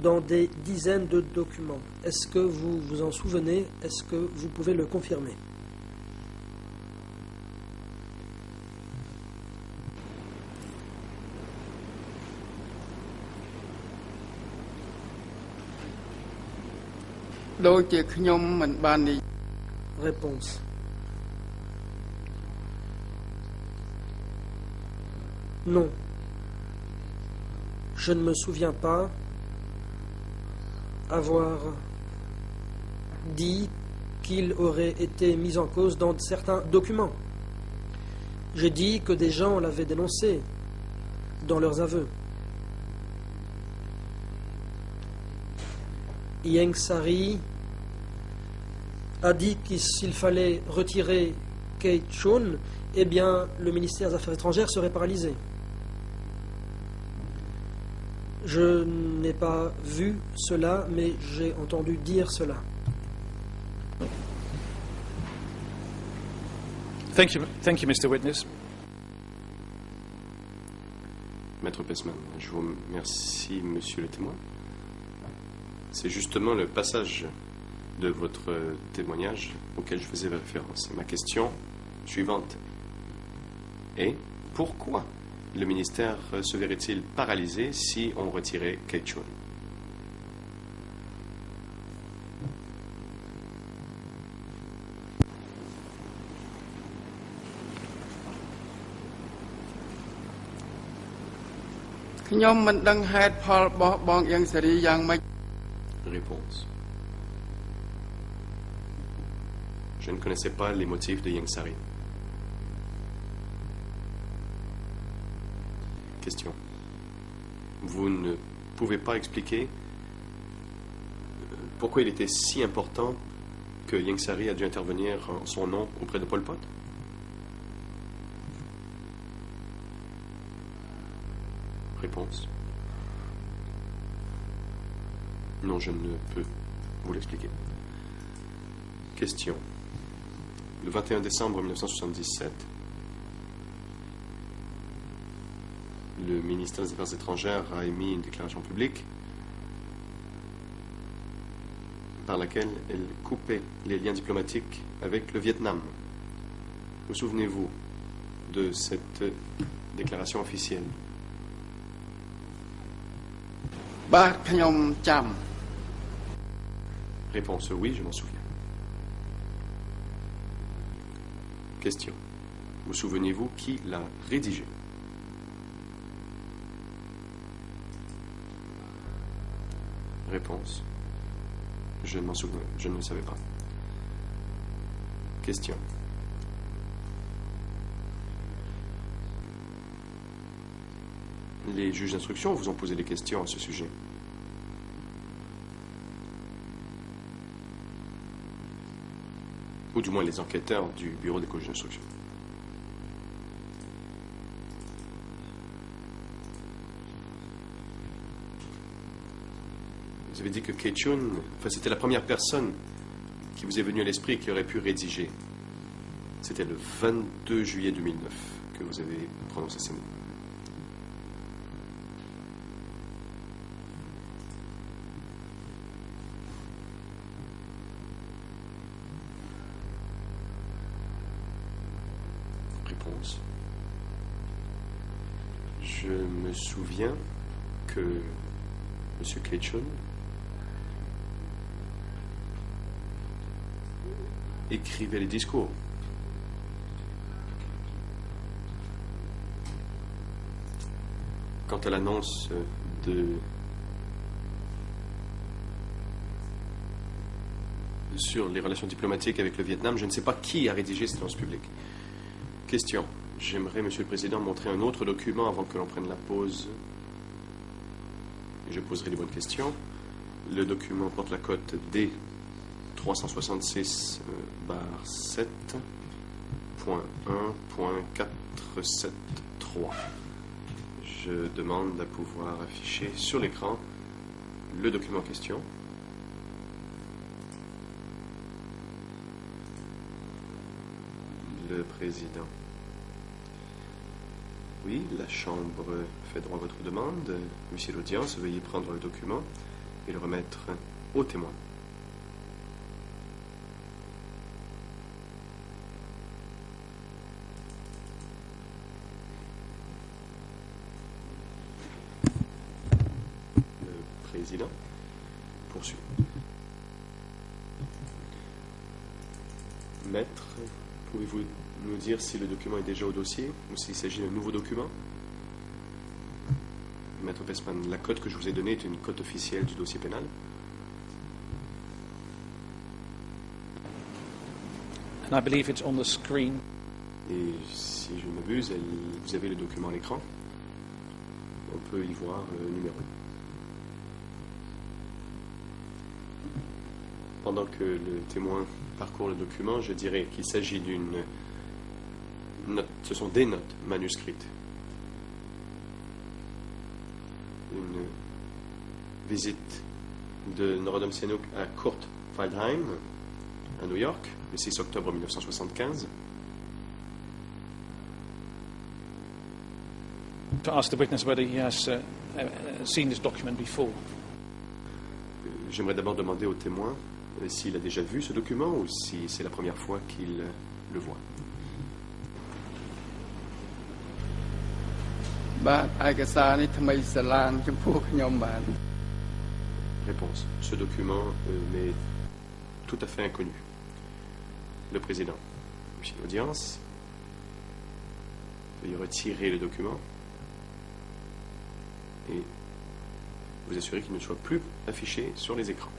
dans des dizaines de documents. Est-ce que vous vous en souvenez? Est-ce que vous pouvez le confirmer? Réponse. Non. Je ne me souviens pas avoir dit qu'il aurait été mis en cause dans certains documents. J'ai dit que des gens l'avaient dénoncé dans leurs aveux. Ieng Sari a dit qu'il fallait retirer Kate Chun, eh bien, le ministère des Affaires étrangères serait paralysé. Je n'ai pas vu cela, mais j'ai entendu dire cela. Thank you, Mr. Witness. Maître Pestman, je vous remercie, monsieur le témoin. C'est justement le passage de votre témoignage auquel je faisais référence. Ma question suivante est: pourquoi le ministère se verrait-il paralysé si on retirait Kate Chun? Réponse. Je ne connaissais pas les motifs de Ieng Sary. Question. Vous ne pouvez pas expliquer pourquoi il était si important que Ieng Sary a dû intervenir en son nom auprès de Pol Pot? Réponse. Non, je ne peux vous l'expliquer. Question. Le 21 décembre 1977, le ministère des Affaires étrangères a émis une déclaration publique par laquelle elle coupait les liens diplomatiques avec le Vietnam. Vous souvenez-vous de cette déclaration officielle? បាទខ្ញុំចាំ Réponse oui, je m'en souviens. Question. Vous souvenez-vous qui l'a rédigé? Réponse. Je ne m'en souviens, je ne le savais pas. Question. Les juges d'instruction vous ont posé des questions à ce sujet. Ou du moins les enquêteurs du bureau des juges d'instruction. Vous avez dit que Kechun, enfin c'était la première personne qui vous est venue à l'esprit et qui aurait pu rédiger. C'était le 22 juillet 2009 que vous avez prononcé ces mots. Réponse. Je me souviens que M. Kechun écrivait les discours. Quant à l'annonce sur les relations diplomatiques avec le Vietnam, je ne sais pas qui a rédigé cette annonce publique. Question. J'aimerais, Monsieur le Président, montrer un autre document avant que l'on prenne la pause. Et je poserai les bonnes questions. Le document porte la cote D 366/7.1.473. Je demande à pouvoir afficher sur l'écran le document en question. Le Président. Oui, la Chambre fait droit à votre demande. Monsieur l'audience, veuillez prendre le document et le remettre au témoin. Le Président poursuit. Maître, pouvez-vous nous dire si le document est déjà au dossier ou s'il s'agit d'un nouveau document? Maître Westman, la cote que je vous ai donnée est une cote officielle du dossier pénal. And I believe it's on the screen. Et si je ne m'abuse, vous avez le document à l'écran. On peut y voir le numéro. Pendant que le témoin parcourt le document, je dirais qu'il s'agit d'une note. Ce sont des notes manuscrites. Une visite de Norodom Sihanouk à Kurt Waldheim, à New York, le 6 octobre 1975. To ask the witness whether he has seen this document before. J'aimerais d'abord demander au témoin s'il a déjà vu ce document ou si c'est la première fois qu'il le voit. បាទឯកសារនេះថ្មីស្រឡាងចំពោះខ្ញុំបាទ Réponse. Ce document m'est tout à fait inconnu. Le Président. Monsieur l'audience, veuillez retirer le document et vous assurer qu'il ne soit plus affiché sur les écrans.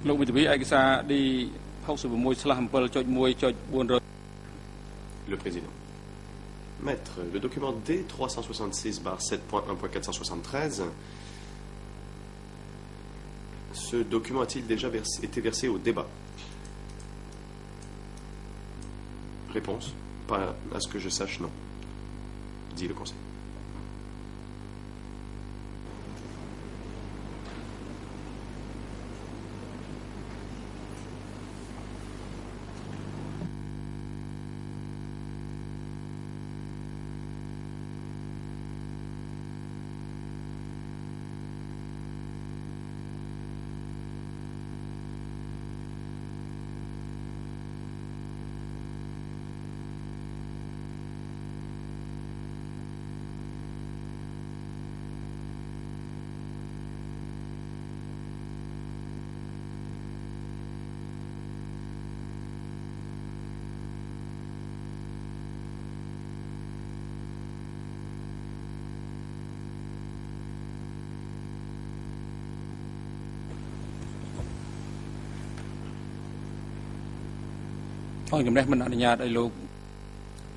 លោកវិទ្យាឯកសារ D66/7.1.400 Le président. Maître, le document D366/7.1.473, ce document a-t-il déjà été versé au débat? Réponse. Pas à ce que je sache, non. Dit le Conseil.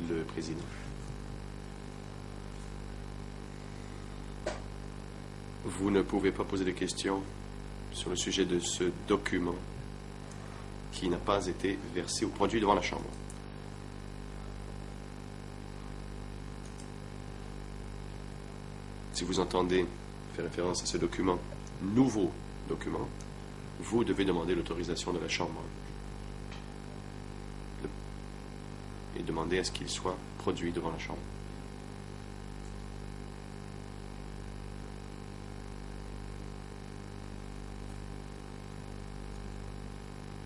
Le président. Vous ne pouvez pas poser de questions sur le sujet de ce document qui n'a pas été versé ou produit devant la Chambre. Si vous entendez faire référence à ce document, nouveau document, vous devez demander l'autorisation de la Chambre et demander à ce qu'il soit produit devant la Chambre.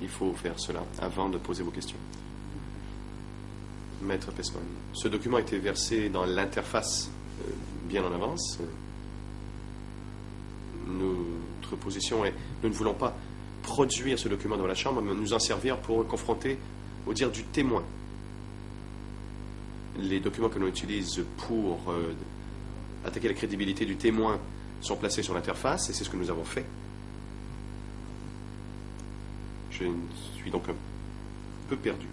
Il faut faire cela avant de poser vos questions. Maître Pesman, ce document a été versé dans l'interface bien en avance. Notre position est, nous ne voulons pas produire ce document dans la Chambre, mais nous en servir pour confronter au dire du témoin. Les documents que l'on utilise pour attaquer la crédibilité du témoin sont placés sur l'interface, et c'est ce que nous avons fait. Je suis donc un peu perdu.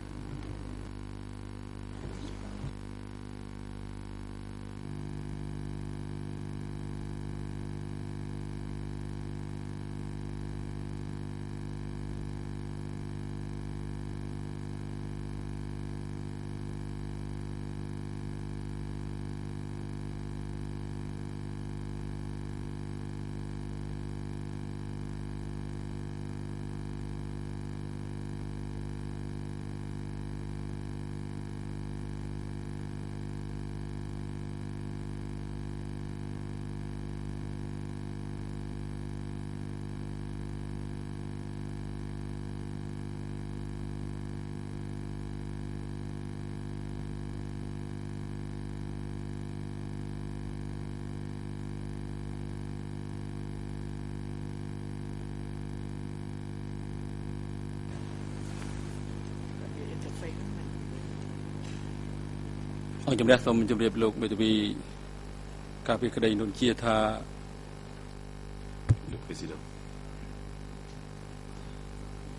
Le président.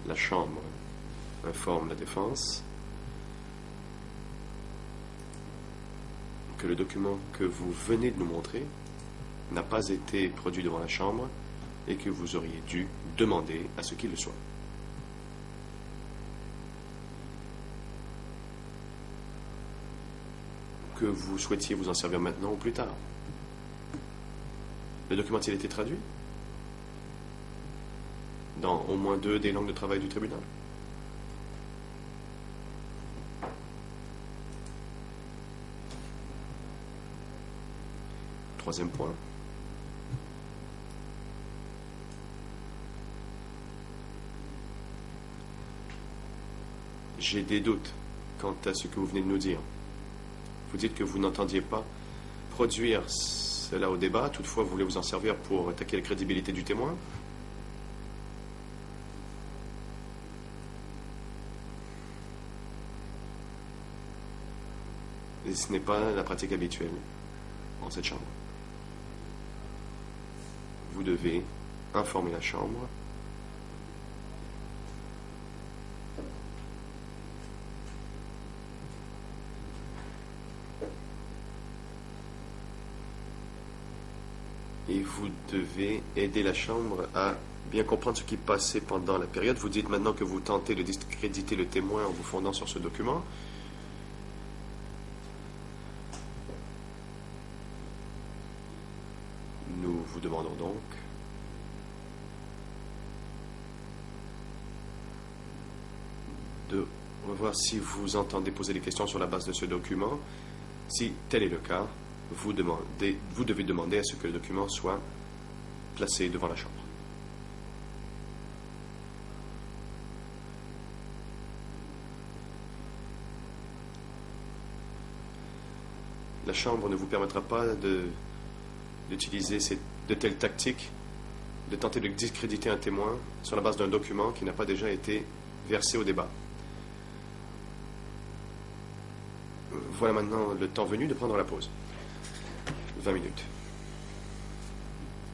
La Chambre informe la défense que le document que vous venez de nous montrer n'a pas été produit devant la Chambre et que vous auriez dû demander à ce qu'il le soit. Que vous souhaitiez vous en servir maintenant ou plus tard. Le document a-t-il été traduit dans au moins 2 des langues de travail du tribunal? Troisième point. J'ai des doutes quant à ce que vous venez de nous dire. Vous dites que vous n'entendiez pas produire cela au débat, toutefois vous voulez vous en servir pour attaquer la crédibilité du témoin. Et ce n'est pas la pratique habituelle en cette Chambre. Vous devez informer la Chambre Et vous devez aider la Chambre à bien comprendre ce qui passait pendant la période. Vous dites maintenant que vous tentez de discréditer le témoin en vous fondant sur ce document. Nous vous demandons donc de revoir si vous entendez poser des questions sur la base de ce document. Si tel est le cas, vous devez demander à ce que le document soit placé devant la Chambre. La Chambre ne vous permettra pas d'utiliser de telles tactiques, de tenter de discréditer un témoin sur la base d'un document qui n'a pas déjà été versé au débat. Voilà maintenant le temps venu de prendre la pause. 20 minutes.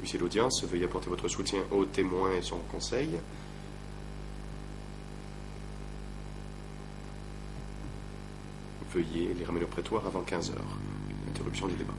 Huissier d'audience, veuillez apporter votre soutien au témoin et son conseil. Veuillez les ramener au prétoire avant 15 heures. Interruption du débat.